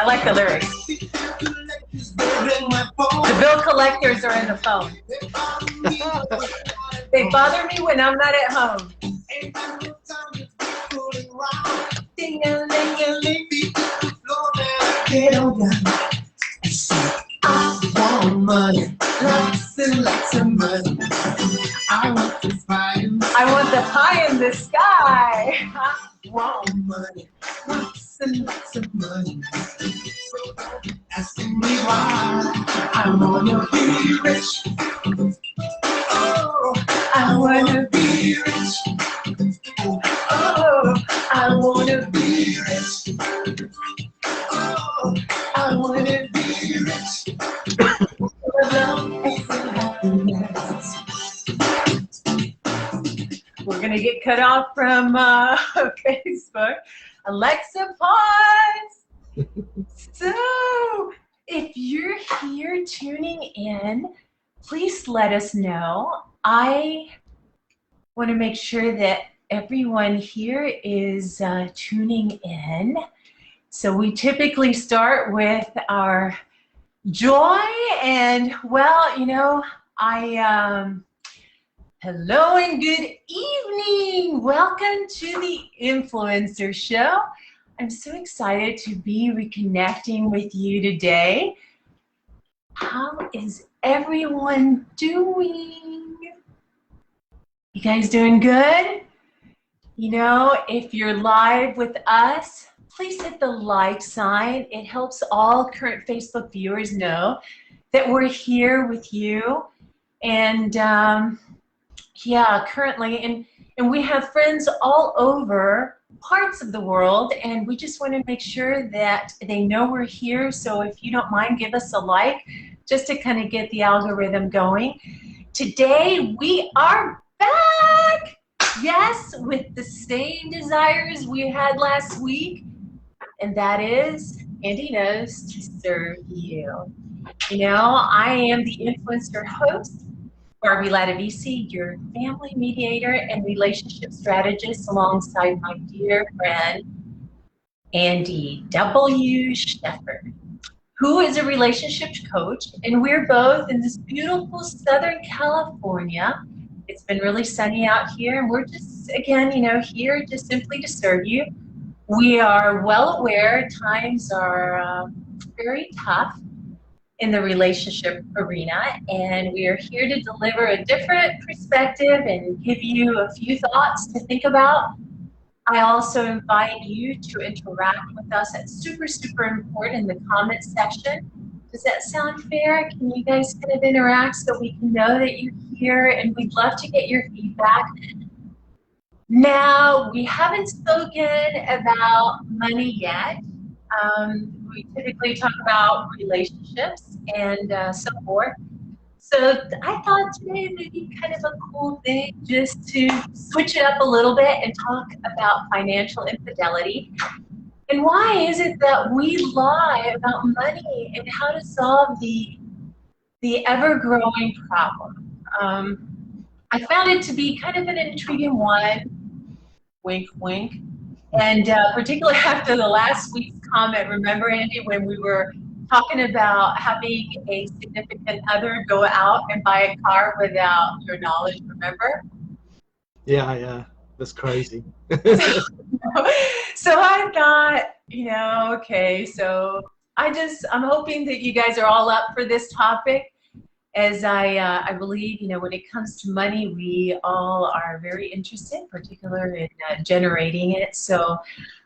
like the lyrics. The bill collectors are in the phone. They bother me when I'm not at home. I want money, lots and lots of money. I want the pie in the sky. I want money, lots and lots of money. So asking me why I wanna be rich. Oh, I wanna be rich. Oh, I wanna be rich. Oh, I wanna be rich. We're gonna get cut off from Facebook. Alexa, pause. So, if you're here tuning in, please let us know. I want to make sure that everyone here is tuning in. So we typically start with our joy, and well, you know, hello and good evening. Welcome to the Influencer Show. I'm so excited to be reconnecting with you today. How is everyone doing? You guys doing good? You know, if you're live with us, please hit the like sign. It helps all current Facebook viewers know that we're here with you. And yeah, currently, and we have friends all over parts of the world, and we just want to make sure that they know we're here. So if you don't mind, give us a like just to kind of get the algorithm going. Today we are back, yes, with the same desires we had last week, and that is Andy knows to serve you. You know, I am the influencer host, Barbie Latavisi, your family mediator and relationship strategist, alongside my dear friend Andy W. Sheffer, who is a relationship coach, and we're both in this beautiful Southern California. It's been really sunny out here, and we're just, again, you know, here just simply to serve you. We are well aware times are very tough in the relationship arena, and we are here to deliver a different perspective and give you a few thoughts to think about. I also invite you to interact with us. That's super, super important in the comments section. Does that sound fair? Can you guys kind of interact so we can know that you're here, and we'd love to get your feedback. Now, we haven't spoken about money yet. We typically talk about relationships and so forth. So I thought today would be kind of a cool thing just to switch it up a little bit and talk about financial infidelity. And why is it that we lie about money and how to solve the ever-growing problem? I found it to be kind of an intriguing one, wink, wink. And particularly after the last week's comment, remember, Andy, when we were talking about having a significant other go out and buy a car without your knowledge, remember? Yeah, that's crazy. So I thought, you know, okay, so I'm hoping that you guys are all up for this topic, as I believe, you know, when it comes to money, we all are very interested, particularly in generating it. So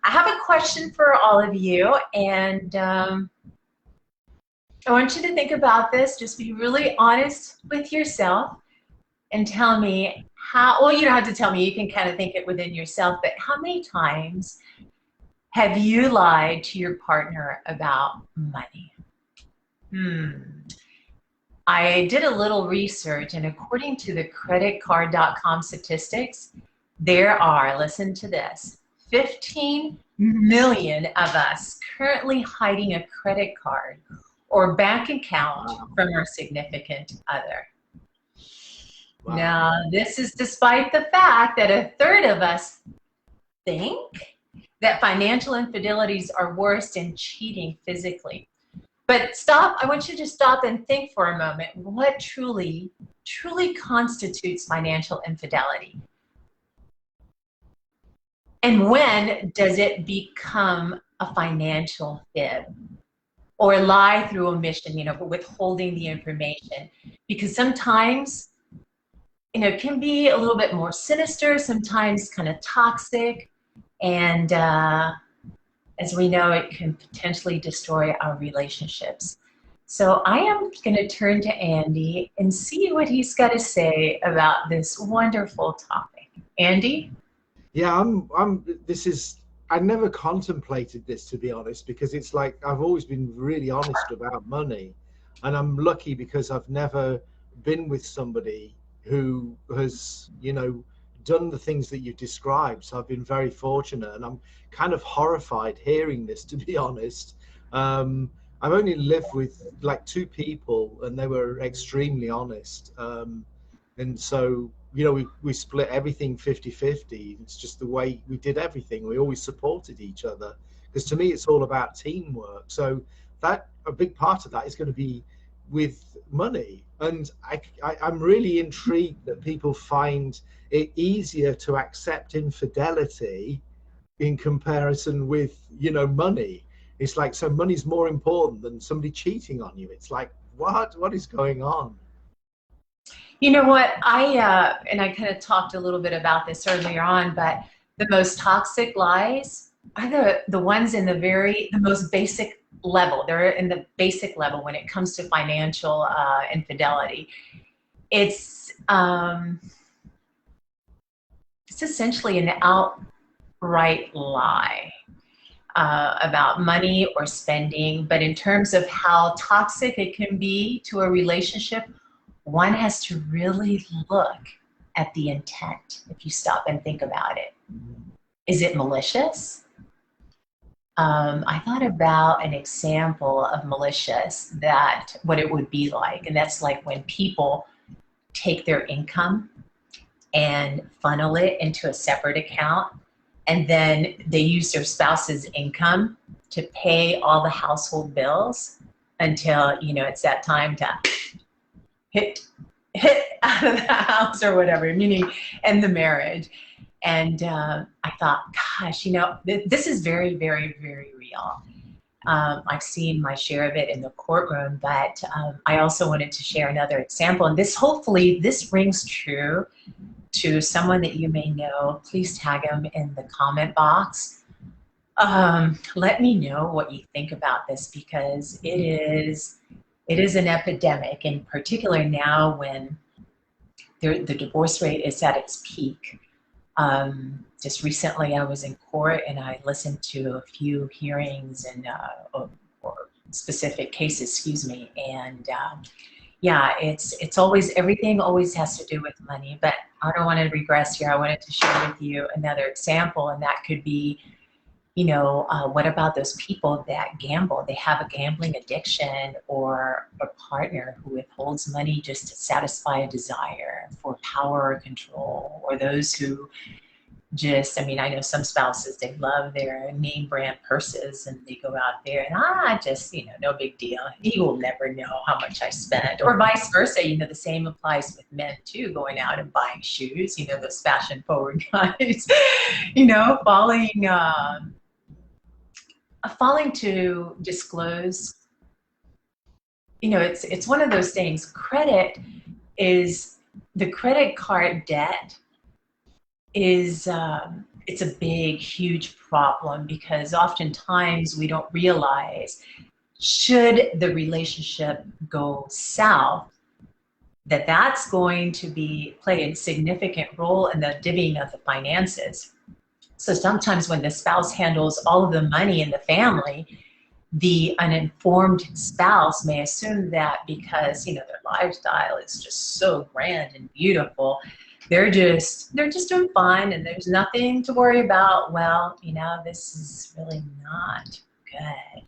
I have a question for all of you, and I want you to think about this. Just be really honest with yourself and tell me how, well, you don't have to tell me, you can kind of think it within yourself, but how many times have you lied to your partner about money? I did a little research, and according to the creditcard.com statistics, there are, listen to this, 15 million of us currently hiding a credit card or bank account from our significant other. Wow. Now, this is despite the fact that a third of us think that financial infidelities are worse than cheating physically. But stop, I want you to stop and think for a moment. What truly constitutes financial infidelity? And when does it become a financial fib? Or lie through omission, but withholding the information? Because sometimes, it can be a little bit more sinister, sometimes kind of toxic, and as we know, it can potentially destroy our relationships. So I am going to turn to Andy and see what he's got to say about this wonderful topic. Andy? Yeah, I never contemplated this, to be honest, because it's like I've always been really honest about money, and I'm lucky because I've never been with somebody who has, done the things that you've described. So I've been very fortunate, and I'm kind of horrified hearing this, to be honest. I've only lived with like 2 people, and they were extremely honest. And so, we split everything 50-50. It's just the way we did everything. We always supported each other, because to me, it's all about teamwork. So that a big part of that is going to be with money. And I'm really intrigued that people find it easier to accept infidelity in comparison with, money. It's like, so money's more important than somebody cheating on you. It's like, what is going on? You know what, and I kind of talked a little bit about this earlier on, but the most toxic lies are the ones in the most basic level. They're in the basic level when it comes to financial infidelity. It's essentially an outright lie about money or spending, but in terms of how toxic it can be to a relationship, one has to really look at the intent if you stop and think about it. Is it malicious? I thought about an example of malicious, that what it would be like, and that's like when people take their income and funnel it into a separate account, and then they use their spouse's income to pay all the household bills until, it's that time to hit out of the house or whatever, meaning end the marriage. And I thought, gosh, this is very, very, very real. I've seen my share of it in the courtroom, but I also wanted to share another example. And hopefully this rings true to someone that you may know. Please tag them in the comment box. Let me know what you think about this, because it is an epidemic, in particular now when the divorce rate is at its peak. Just recently I was in court and I listened to a few hearings and or specific cases, excuse me, and yeah, it's always, everything always has to do with money. But I don't want to regress here. I wanted to share with you another example, and that could be, what about those people that gamble? They have a gambling addiction, or a partner who withholds money just to satisfy a desire for power or control, or those who just, I know some spouses, they love their name brand purses and they go out there and just, no big deal. He will never know how much I spent, or vice versa. The same applies with men too, going out and buying shoes, those fashion forward guys, falling to disclose. It's one of those things. The credit card debt is, it's a big, huge problem, because oftentimes we don't realize, should the relationship go south, that's going to play a significant role in the divvying of the finances. So sometimes when the spouse handles all of the money in the family, the uninformed spouse may assume that because, their lifestyle is just so grand and beautiful, they're just doing fine and there's nothing to worry about. Well, this is really not good.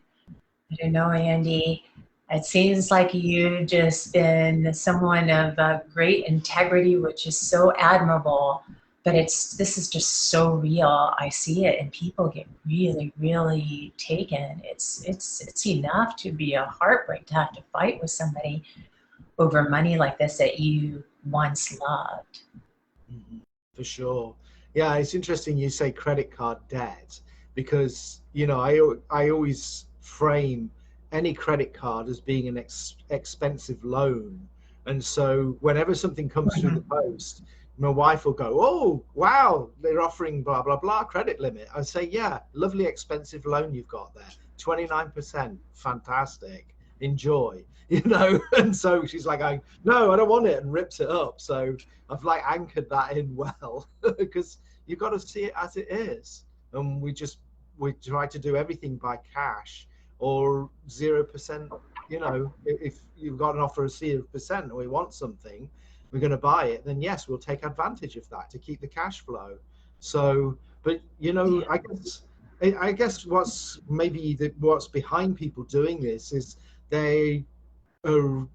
I don't know, Andy. It seems like you've just been someone of great integrity, which is so admirable. but this is just so real. I see it, and people get really, really taken. It's enough to be a heartbreak to have to fight with somebody over money like this that you once loved. For sure. Yeah, it's interesting you say credit card debt because, I always frame any credit card as being an expensive loan. And so whenever something comes through the Mhm. post, my wife will go, "Oh, wow, they're offering blah, blah, blah credit limit." I say, "Yeah, lovely expensive loan you've got there. 29%. Fantastic. Enjoy." And so she's like, "No, I don't want it," and rips it up. So I've like anchored that in well because you've got to see it as it is. And we try to do everything by cash or 0%. If you've got an offer of 0% or we want something, we're going to buy it, then yes, we'll take advantage of that to keep the cash flow. So, but Yeah. I guess what's behind people doing this is they are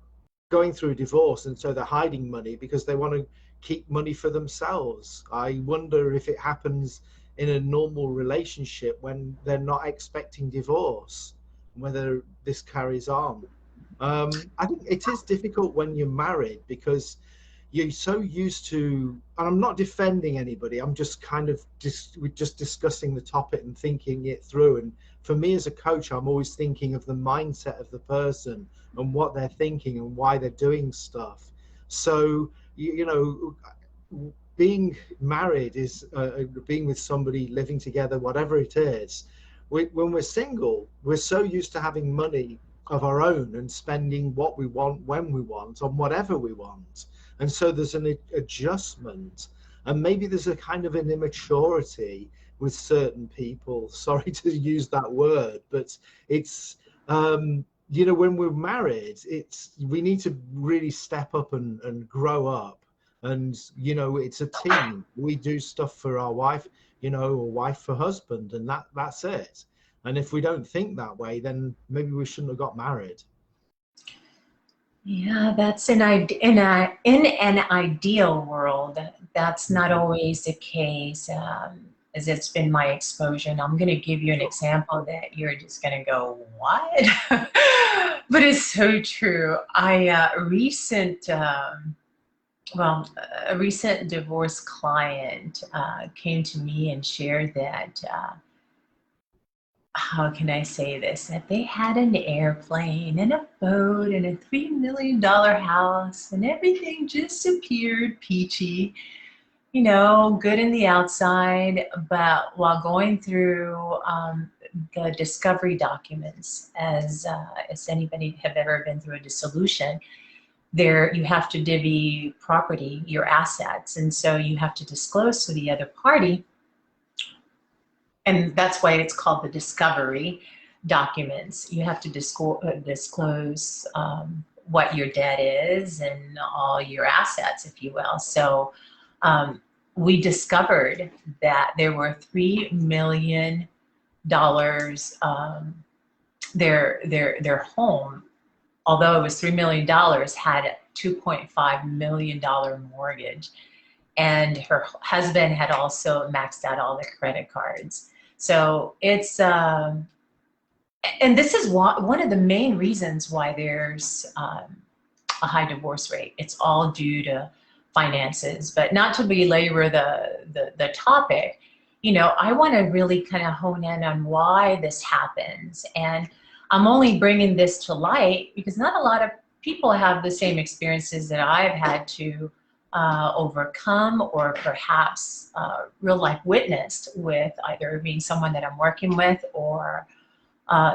going through divorce, and so they're hiding money because they want to keep money for themselves. I wonder if it happens in a normal relationship when they're not expecting divorce, whether this carries on. I think it is difficult when you're married because you're so used to, and I'm not defending anybody, I'm just kind of we're just discussing the topic and thinking it through. And for me as a coach, I'm always thinking of the mindset of the person and what they're thinking and why they're doing stuff. So being married is being with somebody, living together, whatever it is. When we're single, we're so used to having money of our own and spending what we want when we want on whatever we want. And so there's an adjustment, and maybe there's a kind of an immaturity with certain people. Sorry to use that word, but it's when we're married, we need to really step up and grow up. And it's a team. We do stuff for our wife, or wife for husband, and that's it. And if we don't think that way, then maybe we shouldn't have got married. Yeah, that's in an ideal world. That's not always the case, as it's been my exposure. And I'm going to give you an Sure. example that you're just going to go, "What?" But it's so true. A recent divorce client came to me and shared that. How can I say this? That they had an airplane and a boat and a $3 million house, and everything just appeared peachy, good in the outside. But while going through the discovery documents, as anybody have ever been through a dissolution, there you have to divvy property, your assets, and so you have to disclose to the other party, and that's why it's called the discovery documents. You have to disclose what your debt is and all your assets, if you will. So we discovered that there were $3 million. Their home, although it was $3 million, had a $2.5 million mortgage, and her husband had also maxed out all the credit cards. So and this is one of the main reasons why there's a high divorce rate. It's all due to finances. But not to belabor the topic, I want to really kind of hone in on why this happens. And I'm only bringing this to light because not a lot of people have the same experiences that I've had to overcome, or perhaps real life witnessed with, either being someone that I'm working with or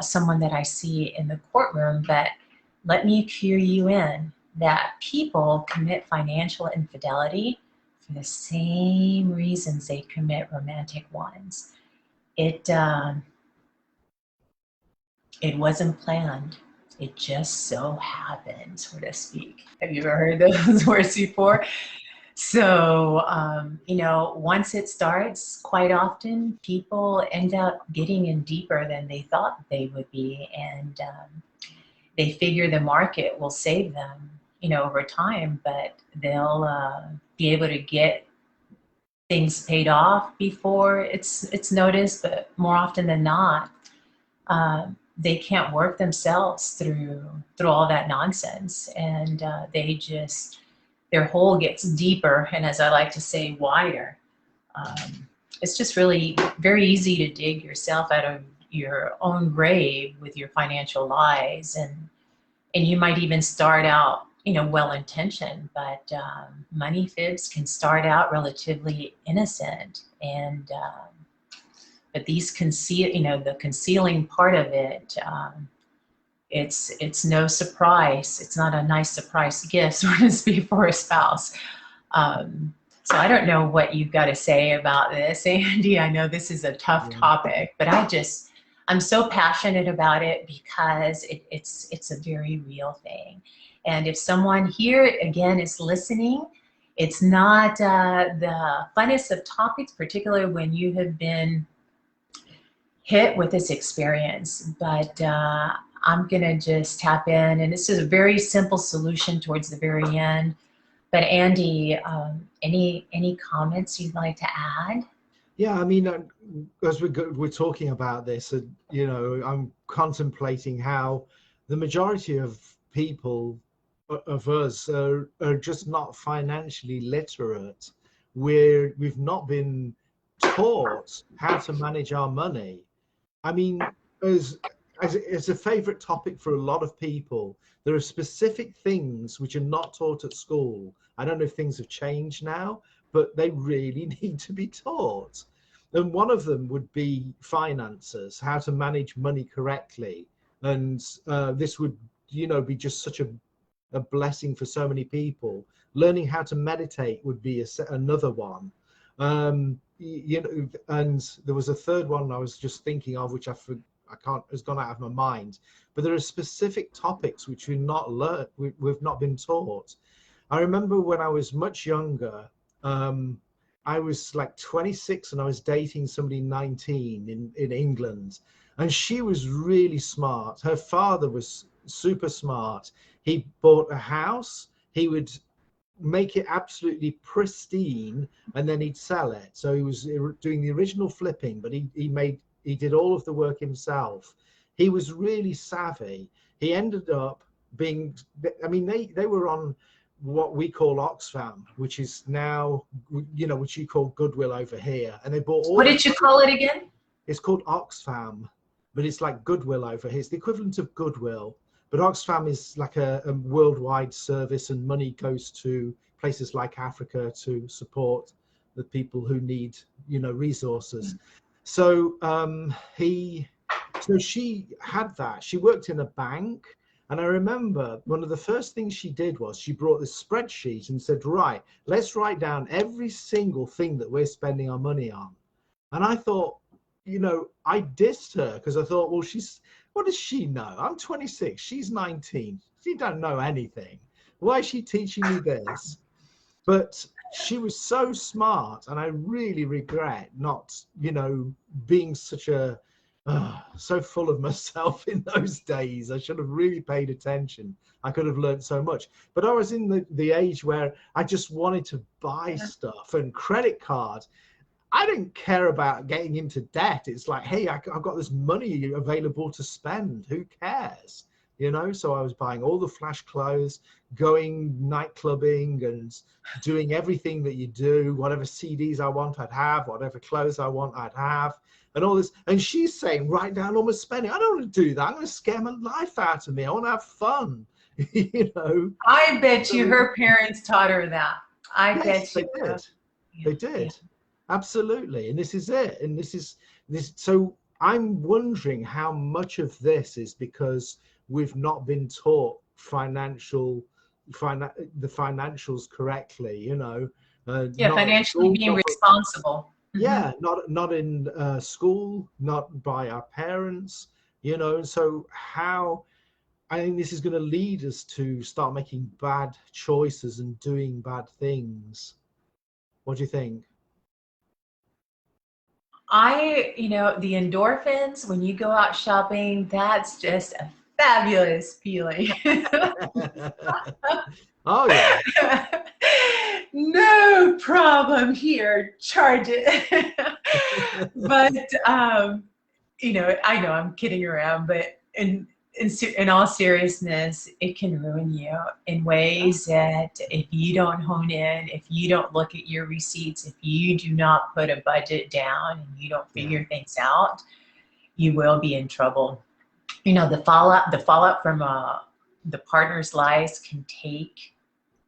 someone that I see in the courtroom. But let me cue you in that people commit financial infidelity for the same reasons they commit romantic ones. It on't planned. It just so happened, so to speak. Have you ever heard those words before? So, once it starts, quite often people end up getting in deeper than they thought they would be. And they figure the market will save them, over time, but they'll be able to get things paid off before it's noticed, but more often than not, they can't work themselves through all that nonsense, and their hole gets deeper, and as I like to say, wider. It's just really very easy to dig yourself out of your own grave with your financial lies, and you might even start out, well-intentioned, but money fibs can start out relatively innocent, and but these the concealing part of it, it's no surprise. It's not a nice surprise gift, so to speak, for a spouse. So I don't know what you've got to say about this, Andy. I know this is a tough topic, but I'm so passionate about it because it's a very real thing. And if someone here, again, is listening, it's not the funnest of topics, particularly when you have been hit with this experience, but I'm gonna just tap in, and this is a very simple solution towards the very end. But Andy, any comments you'd like to add? Yeah, I mean, as we're talking about this, I'm contemplating how the majority of people, of us, are just not financially literate. We've not been taught how to manage our money. I mean, as a favorite topic for a lot of people, there are specific things which are not taught at school. I don't know if things have changed now, but they really need to be taught. And one of them would be finances, how to manage money correctly. And this would, be just such a blessing for so many people. Learning how to meditate would be another one. And there was a third one I was just thinking of, which has gone out of my mind. But there are specific topics which we've not learned, we've not been taught. I remember when I was much younger, I was like 26 and I was dating somebody 19 in England, and she was really smart. Her father was super smart. He bought a house. He would make it absolutely pristine, and then he'd sell it. So he was doing the original flipping, but he did all of the work himself. He was really savvy. He ended up being, I mean, they were on what we call Oxfam, which is now, which you call Goodwill over here. And they bought all. What did you call it again? It's called Oxfam, but it's like Goodwill over here. It's the equivalent of Goodwill. But Oxfam is like a worldwide service, and money goes to places like Africa to support the people who need, resources. So she had that. She worked in a bank. And I remember one of the first things she did was she brought this spreadsheet and said, right, let's write down every single thing that we're spending our money on. And I thought, I dissed her because I thought, well, what does she know? I'm 26, she's 19. She don't know anything. Why is she teaching me this? But she was so smart, and I really regret not, being such so full of myself in those days. I should have really paid attention. I could have learned so much. But I was in the age where I just wanted to buy stuff, and credit cards. I didn't care about getting into debt. It's like, hey, I've got this money available to spend. Who cares? So I was buying all the flash clothes, going night clubbing, and doing everything that you do. Whatever CDs I want, I'd have. Whatever clothes I want, I'd have. And all this. And she's saying, write down all my spending. I don't want to do that. I'm going to scare my life out of me. I want to have fun. I bet you her parents taught her that. I bet you. They did. Yeah. Absolutely. And this is it. And this. So I'm wondering how much of this is because we've not been taught the financials correctly, financially being responsible. Yeah, not in school, not by our parents, so how, I think this is going to lead us to start making bad choices and doing bad things. What do you think? The endorphins, when you go out shopping, that's just a fabulous feeling. Oh, yeah. No problem here, charge it. But I know I'm kidding around, but in all seriousness, it can ruin you in ways that if you don't hone in, if you don't look at your receipts, if you do not put a budget down and you don't figure things out, you will be in trouble. The fallout from the partner's lies can take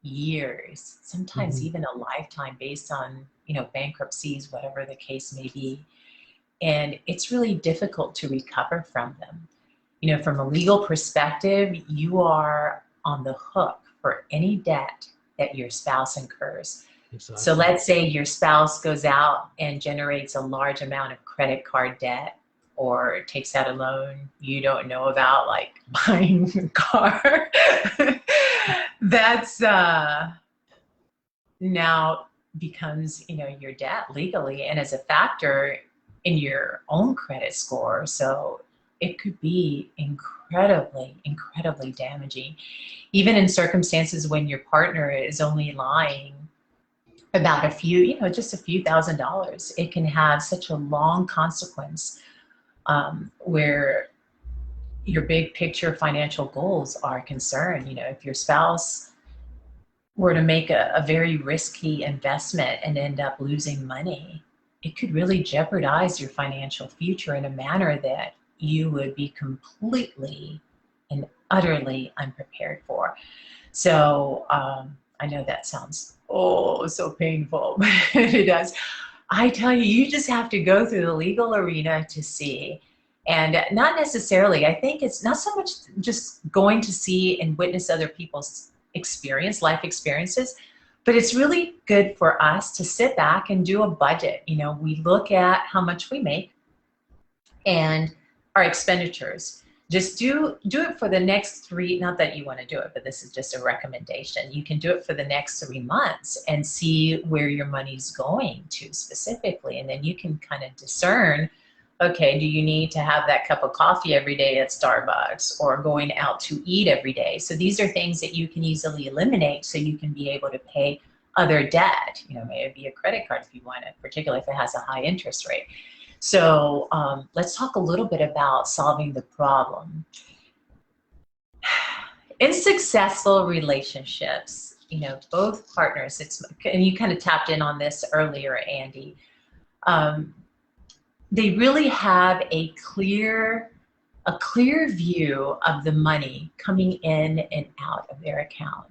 years, sometimes even a lifetime, based on bankruptcies, whatever the case may be. And it's really difficult to recover from them. From a legal perspective, you are on the hook for any debt that your spouse incurs. Exactly. So let's say your spouse goes out and generates a large amount of credit card debt, or takes out a loan you don't know about, like buying a car. That's now becomes your debt legally, and as a factor in your own credit score. So it could be incredibly damaging, even in circumstances when your partner is only lying about just a few $1,000s. It can have such a long consequence, where your big picture financial goals are concerned. If your spouse were to make a very risky investment and end up losing money, it could really jeopardize your financial future in a manner that you would be completely and utterly unprepared for. So I know that sounds so painful, but it does. I tell you, you just have to go through the legal arena to see. And not necessarily, I think it's not so much just going to see and witness other people's life experiences, but it's really good for us to sit back and do a budget. We look at how much we make and our expenditures. Just do it for the next not that you want to do it, but this is just a recommendation. You can do it for the next 3 months and see where your money's going to specifically. And then you can kind of discern, okay, do you need to have that cup of coffee every day at Starbucks, or going out to eat every day? So these are things that you can easily eliminate, so you can be able to pay other debt. Maybe a credit card if you want it, particularly if it has a high interest rate. So let's talk a little bit about solving the problem. In successful relationships, both partners, and you kind of tapped in on this earlier, Andy, they really have a clear view of the money coming in and out of their account.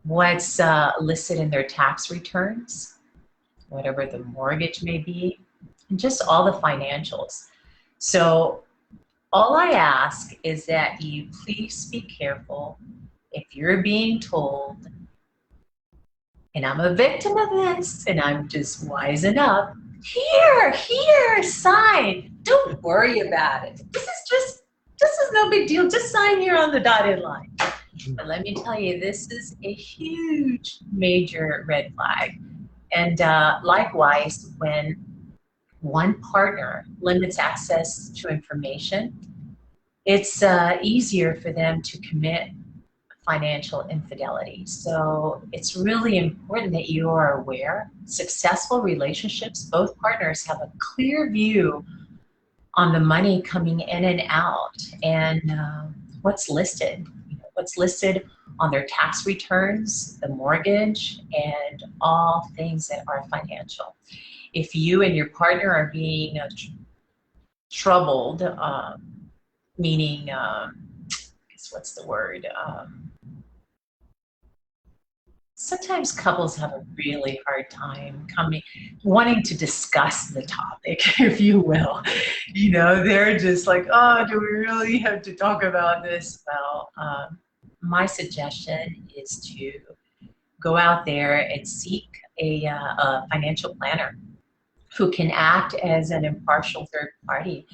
What's listed in their tax returns, whatever the mortgage may be, and just all the financials. So all I ask is that you please be careful if you're being told, and I'm a victim of this, and I'm just wising up, here, sign. Don't worry about it. This is no big deal. Just sign here on the dotted line. But let me tell you, this is a huge, major red flag. And likewise, when one partner limits access to information, it's easier for them to commit financial infidelity. So it's really important that you are aware. Successful relationships, both partners have a clear view on the money coming in and out, and what's listed. What's listed on their tax returns, the mortgage, and all things that are financial. If you and your partner are being troubled, meaning, I guess what's the word? Sometimes couples have a really hard time wanting to discuss the topic, if you will. They're just like, oh, do we really have to talk about this? Well, my suggestion is to go out there and seek a financial planner who can act as an impartial third party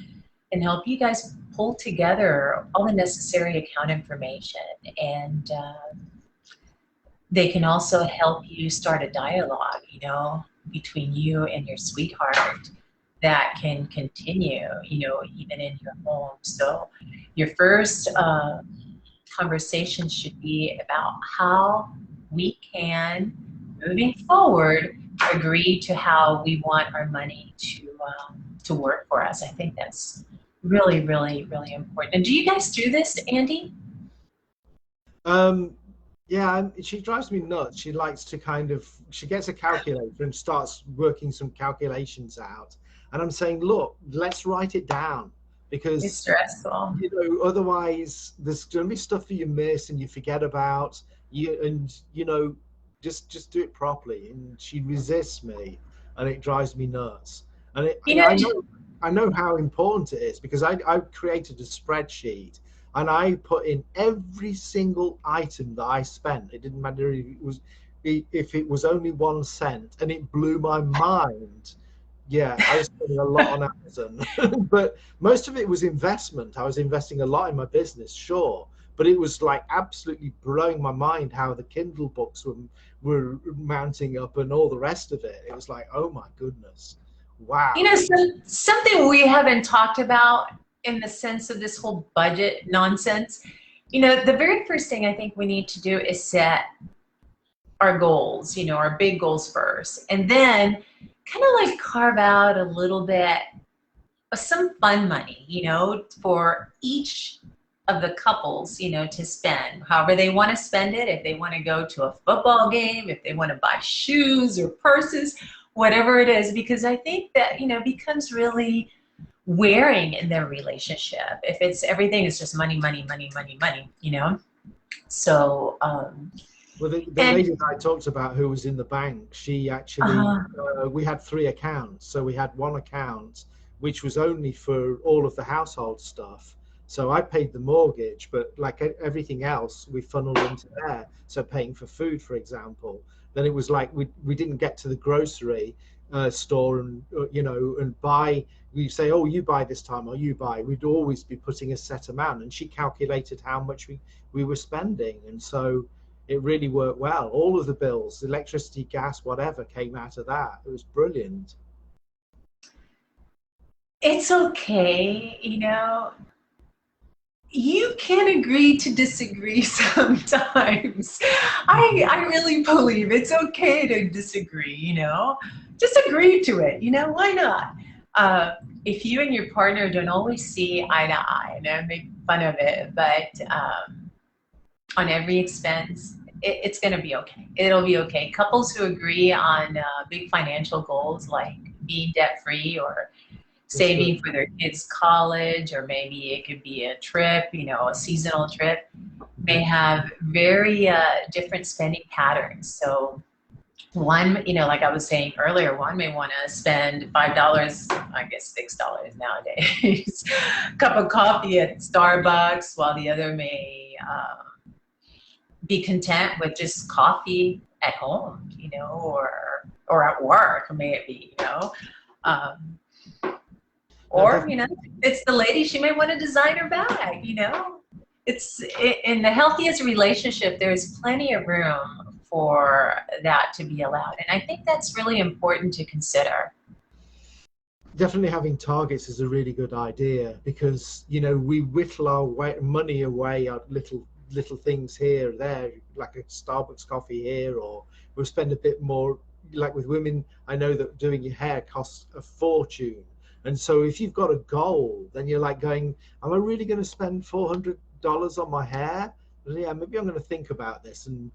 and help you guys pull together all the necessary account information. And they can also help you start a dialogue, between you and your sweetheart that can continue, even in your home. So your first conversation should be about how we can moving forward, agree to how we want our money to work for us. I think that's really, really, really important. And do you guys do this, Andy? Um, yeah, and she drives me nuts. She likes to she gets a calculator and starts working some calculations out. And I'm saying, look, let's write it down It's because, stressful. otherwise there's going to be stuff that you miss and you forget about. Just do it properly. And she resists me, and it drives me nuts. And You know, I know how important it is because I created a spreadsheet and I put in every single item that I spent. It didn't matter if it was only 1 cent, and it blew my mind. Yeah, I was spending a lot on Amazon, but most of it was investment. I was investing a lot in my business, sure, but it was like absolutely blowing my mind how the Kindle books were mounting up and all the rest of it. It was like, oh my goodness, wow. something we haven't talked about in the sense of this whole budget nonsense. The very first thing I think we need to do is set our goals, our big goals first, and then kind of like carve out a little bit of some fun money, for each of the couples, to spend however they want to spend it. If they want to go to a football game, if they want to buy shoes or purses, whatever it is, because I think that, becomes really wearing in their relationship if it's everything is just money, money, money, money, money. So, Well, the and lady that I talked about who was in the bank, she actually, we had 3 accounts. So we had one account which was only for all of the household stuff. So I paid the mortgage, but like everything else, we funneled into there. So paying for food, for example, then it was like we didn't get to the grocery store and and buy. We say, oh, you buy this time, or you buy. We'd always be putting a set amount, and she calculated how much we were spending, and so it really worked well. All of the bills, electricity, gas, whatever, came out of that. It was brilliant. it's okay, you can agree to disagree sometimes. I really believe it's okay to disagree, just agree to it, why not? If you and your partner don't always see eye to eye, and I make fun of it, but on every expense, it's going to be okay. It'll be okay. Couples who agree on big financial goals like being debt free or saving for their kids' college, or maybe it could be a trip, a seasonal trip, may have very different spending patterns. So one, like I was saying earlier, one may want to spend $5, I guess $6 nowadays, cup of coffee at Starbucks, while the other may be content with just coffee at home, or at work, may it be, or, it's the lady, she may want a designer bag, It's in the healthiest relationship, there's plenty of room for that to be allowed. And I think that's really important to consider. Definitely having targets is a really good idea because, we whittle our money away at little things here or there, like a Starbucks coffee here, or we'll spend a bit more. Like with women, I know that doing your hair costs a fortune. And so if you've got a goal, then you're like going, am I really going to spend $400 on my hair? Yeah, maybe I'm going to think about this and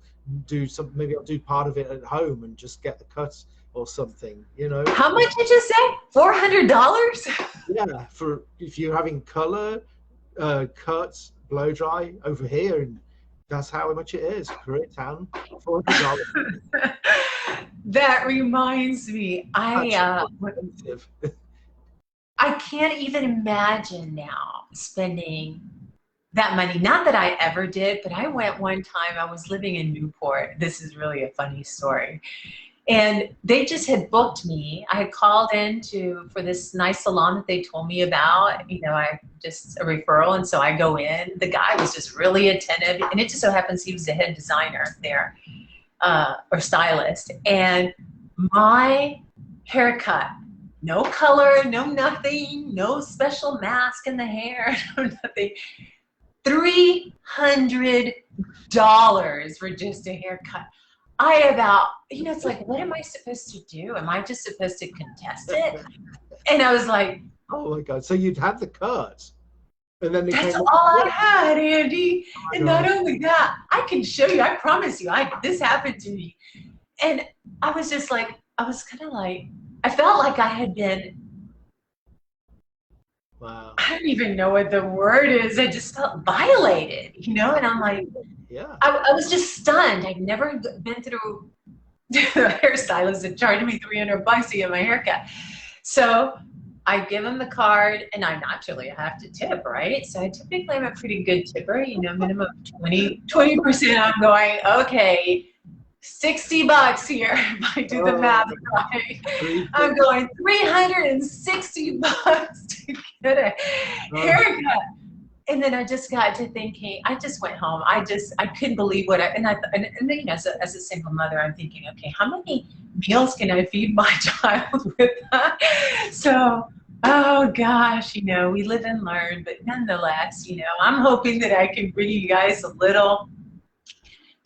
maybe I'll do part of it at home and just get the cut or something, How much did you say? $400? Yeah, for if you're having color, cuts, blow dry over here, and that's how much it is. Koreatown, $400. That reminds me, I can't even imagine now spending that money. Not that I ever did, but I went one time, I was living in Newport. This is really a funny story. And they just had booked me. I had called in for this nice salon that they told me about, I just a referral. And so I go in, the guy was just really attentive. And it just so happens he was the head designer there, or stylist. And my haircut, no color, no nothing, no special mask in the hair, no nothing. $300 for just a haircut. it's like, what am I supposed to do? Am I just supposed to contest it? And I was like, Oh my God. So you'd had the cut and then it that's came all up. I had, Andy. Oh my And not God. only that, I can show you, I promise you, this happened to me. And I was just like, I was kind of like, I felt like I had been, Wow. I don't even know what the word is. I just felt violated, and I'm like, Yeah. I was just stunned. I'd never been through a hairstylist that charged me $300 to get my haircut. So I give him the card, and I naturally have to tip, right? So I typically am a pretty good tipper, minimum 20%. I'm going, okay, $60 here if I do the math right. I'm going $360 to get a haircut. And then I just got to thinking, I just went home. I couldn't believe what and then, as a single mother, I'm thinking, okay, how many meals can I feed my child with that? So, oh gosh, we live and learn, but nonetheless, I'm hoping that I can bring you guys a little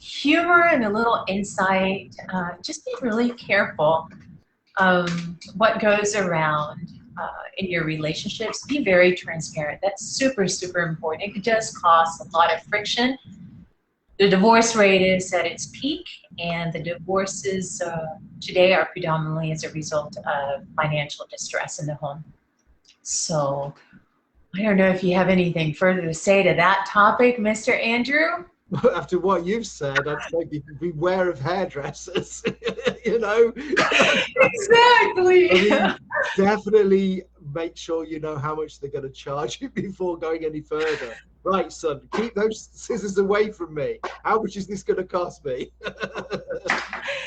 humor and a little insight. Just be really careful what goes around in your relationships. Be very transparent. That's super, super important. It could just cause a lot of friction. The divorce rate is at its peak, and the divorces today are predominantly as a result of financial distress in the home. So I don't know if you have anything further to say to that topic, Mr. Andrew? After what you've said, I'd say beware of hairdressers. Exactly. I mean, definitely make sure you know how much they're going to charge you before going any further. Right, son, keep those scissors away from me. How much is this going to cost me?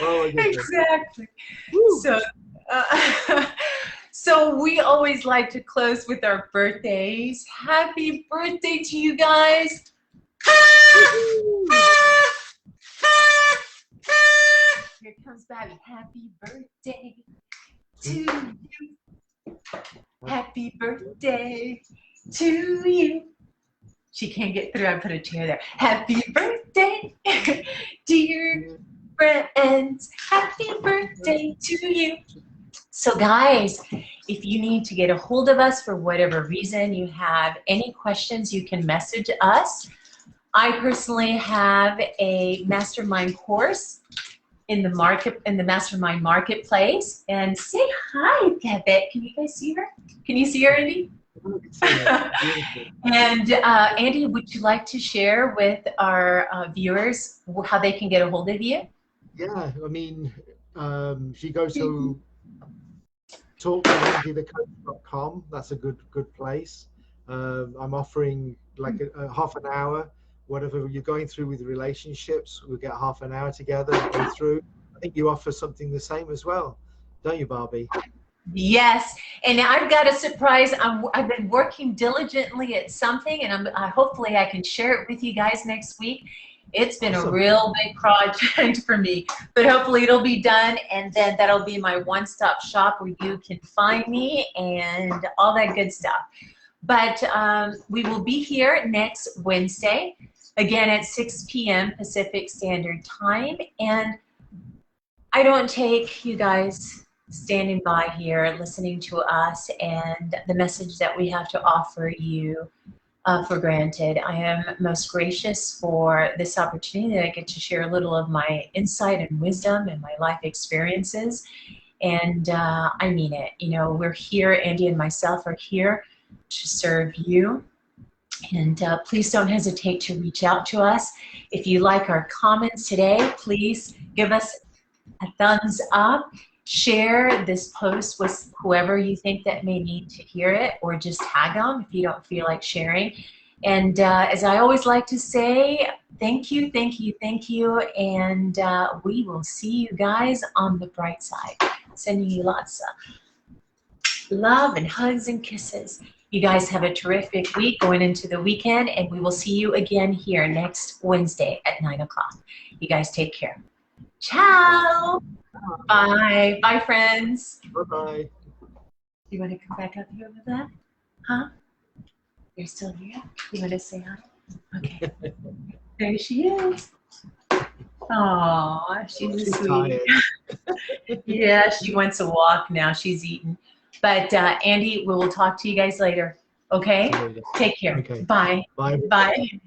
Oh, exactly. So, so we always like to close with our birthdays. Happy birthday to you guys. Here comes Babby. Happy birthday to you. Happy birthday to you. She can't get through. I put a chair there. Happy birthday, dear friends. Happy birthday to you. So guys, if you need to get a hold of us for whatever reason, you have any questions, you can message us. I personally have a mastermind course in the mastermind marketplace. And say hi, Debbie. Can you guys see her? Can you see her, Andy? And Andy, would you like to share with our viewers how they can get a hold of you? Yeah, I mean, if you go to talkwithandythecoach.com, that's a good place. I'm offering like a half an hour. Whatever you're going through with relationships, we'll get half an hour together and go through. I think you offer something the same as well, don't you, Barbie? Yes, and I've got a surprise. I've been working diligently at something, and hopefully I can share it with you guys next week. It's been a real big project for me, but hopefully it'll be done, and then that'll be my one-stop shop where you can find me and all that good stuff. But we will be here next Wednesday, again at 6 p.m. Pacific Standard Time, and I don't take you guys standing by here listening to us and the message that we have to offer you for granted. I am most gracious for this opportunity that I get to share a little of my insight and wisdom and my life experiences. And I mean it. We're here, Andy and myself are here to serve you. And please don't hesitate to reach out to us. If you like our comments today, please give us a thumbs up. Share this post with whoever you think that may need to hear it, or just tag them if you don't feel like sharing. And as I always like to say, thank you, thank you, thank you, and we will see you guys on the bright side. Sending you lots of love and hugs and kisses. You guys have a terrific week going into the weekend, and we will see you again here next Wednesday at 9 o'clock. You guys take care. Ciao. Bye. Bye, friends. Bye-bye. You want to come back up here with that? Huh? You're still here? You want to say hi? Okay. There she is. Oh, she's a She's sweetie. tired. Yeah, she wants a walk now. She's eaten. But Andy, we will talk to you guys later. Okay? See you later. Take care. Okay. Bye. Bye. Bye.